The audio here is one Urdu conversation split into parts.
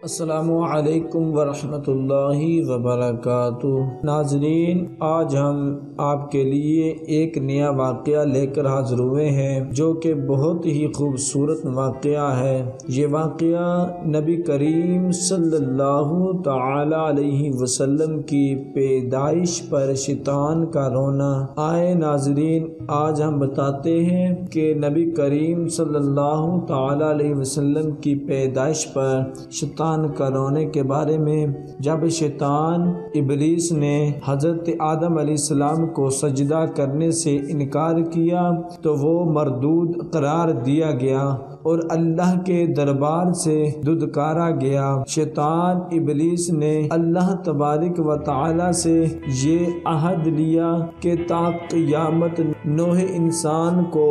السلام علیکم ورحمۃ اللہ وبرکاتہ۔ ناظرین، آج ہم آپ کے لیے ایک نیا واقعہ لے کر حاضر ہوئے ہیں جو کہ بہت ہی خوبصورت واقعہ ہے۔ یہ واقعہ نبی کریم صلی اللہ تعالی علیہ وسلم کی پیدائش پر شیطان کا رونا۔ آئے ناظرین، آج ہم بتاتے ہیں کہ نبی کریم صلی اللہ تعالی علیہ وسلم کی پیدائش پر شیطان کا رونے کے بارے میں۔ جب شیطان ابلیس نے حضرت آدم علیہ السلام کو سجدہ کرنے سے انکار کیا تو وہ مردود قرار دیا گیا اور اللہ کے دربار سے دھتکارا گیا۔ شیطان ابلیس نے اللہ تبارک و تعالی سے یہ عہد لیا کہ تا قیامت نوح انسان کو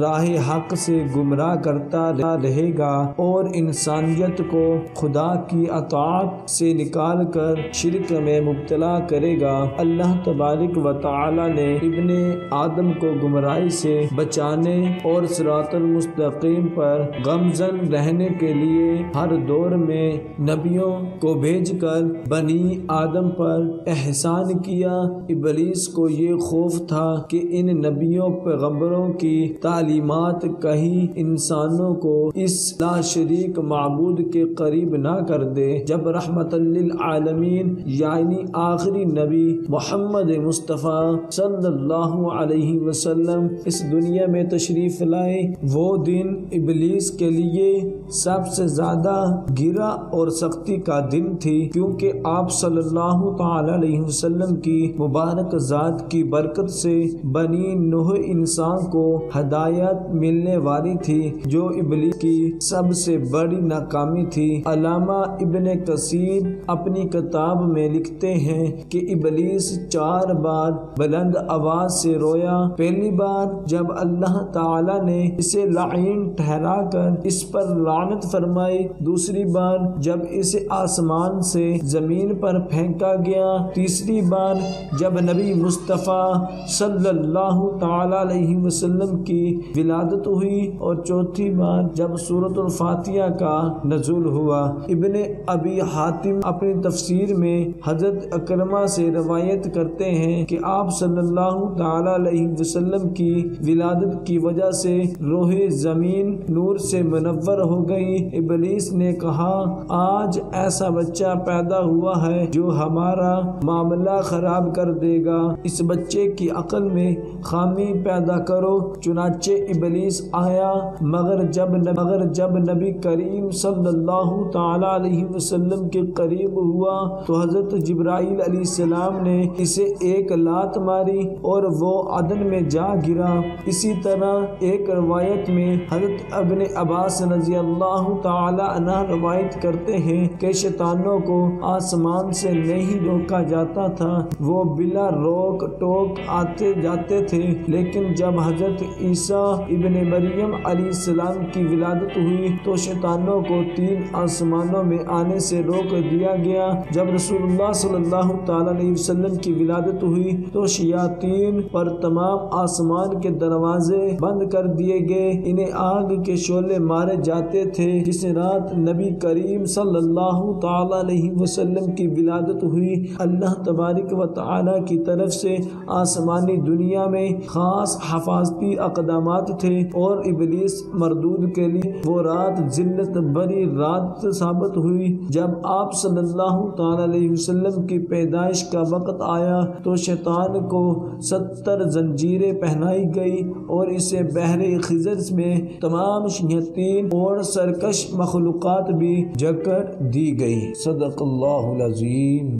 راہ حق سے گمراہ کرتا رہے گا اور انسانیت کو خدا کی اطاعت سے نکال کر شرک میں مبتلا کرے گا۔ اللہ تبارک و تعالی نے ابن آدم کو گمراہی سے بچانے اور صراط المستقیم پر غمزن رہنے کے لیے ہر دور میں نبیوں کو بھیج کر بنی آدم پر احسان کیا۔ ابلیس کو یہ خوف تھا کہ ان نبیوں پیغمبروں کی تعلیمات کہیں انسانوں کو اس لا شریک معبود کے قریب نہ کر دے۔ جب رحمت للعالمین یعنی آخری نبی محمد مصطفیٰ صلی اللہ علیہ وسلم اس دنیا میں تشریف لائے، وہ دن ابلیس کے لیے سب سے زیادہ گرا اور سختی کا دن تھی، کیونکہ آپ صلی اللہ تعالی علیہ وسلم کی مبارک ذات کی برکت سے بنی نوح انسان کو ہدایت ملنے والی تھی، جو ابلیس کی سب سے بڑی ناکامی تھی۔ علامہ ابن کثیر اپنی کتاب میں لکھتے ہیں کہ ابلیس 4 بار بلند آواز سے رویا۔ پہلی بار جب اللہ تعالی نے اسے لعین ٹھہرا کر اس پر لعنت فرمائی، دوسری بار جب اسے آسمان سے زمین پر پھینکا گیا، تیسری بار جب نبی مصطفیٰ صلی اللہ تعالی علیہ وسلم کی ولادت ہوئی، اور چوتھی بار جب سورۃ الفاتحہ کا نزول ہوا۔ ابن ابی حاتم اپنی تفسیر میں حضرت اکرمہ سے روایت کرتے ہیں کہ آپ صلی اللہ تعالی علیہ وسلم کی ولادت کی وجہ سے روح زمین نور سے منور ہو گئی۔ ابلیس نے کہا، آج ایسا بچہ پیدا ہوا ہے جو ہمارا معاملہ خراب کر دے گا، اس بچے کی عقل میں خامی پیدا کرو۔ چنانچہ ابلیس آیا، مگر جب نبی کریم صلی اللہ تعالی علیہ وسلم کے قریب ہوا تو حضرت جبرائیل علیہ السلام نے اسے ایک لات ماری اور وہ عدن میں جا گرا۔ اسی طرح ایک روایت میں حضرت ابن عباس رضی اللہ تعالی عنہ روایت کرتے ہیں کہ شیطانوں کو آسمان سے نہیں روکا جاتا تھا، وہ بلا روک ٹوک آتے جاتے تھے، لیکن جب حضرت عیسیٰ ابن مریم علیہ السلام کی ولادت ہوئی تو شیطانوں کو 3 آسمانوں میں آنے سے روک دیا گیا۔ جب رسول اللہ صلی اللہ تعالی علیہ وسلم کی ولادت ہوئی تو شیاطین پر تمام آسمان کے دروازے بند کر دیے گئے، انہیں آگ کے شعلے مارے جاتے تھے۔ جس رات نبی کریم صلی اللہ تعالی علیہ وسلم کی ولادت ہوئی، اللہ تبارک و تعالی کی طرف سے آسمانی دنیا میں خاص حفاظتی اقدامات تھے، اور ابلیس مردود کے لیے وہ رات ذلت بری رات ثابت ہوئی۔ جب آپ صلی اللہ تعالی علیہ وسلم کی پیدائش کا وقت آیا تو شیطان کو 70 زنجیریں پہنائی گئی اور اسے بحر خضر میں تمام شیاطین اور سرکش مخلوقات بھی جکڑ دی گئی۔ صدق اللہ العظیم۔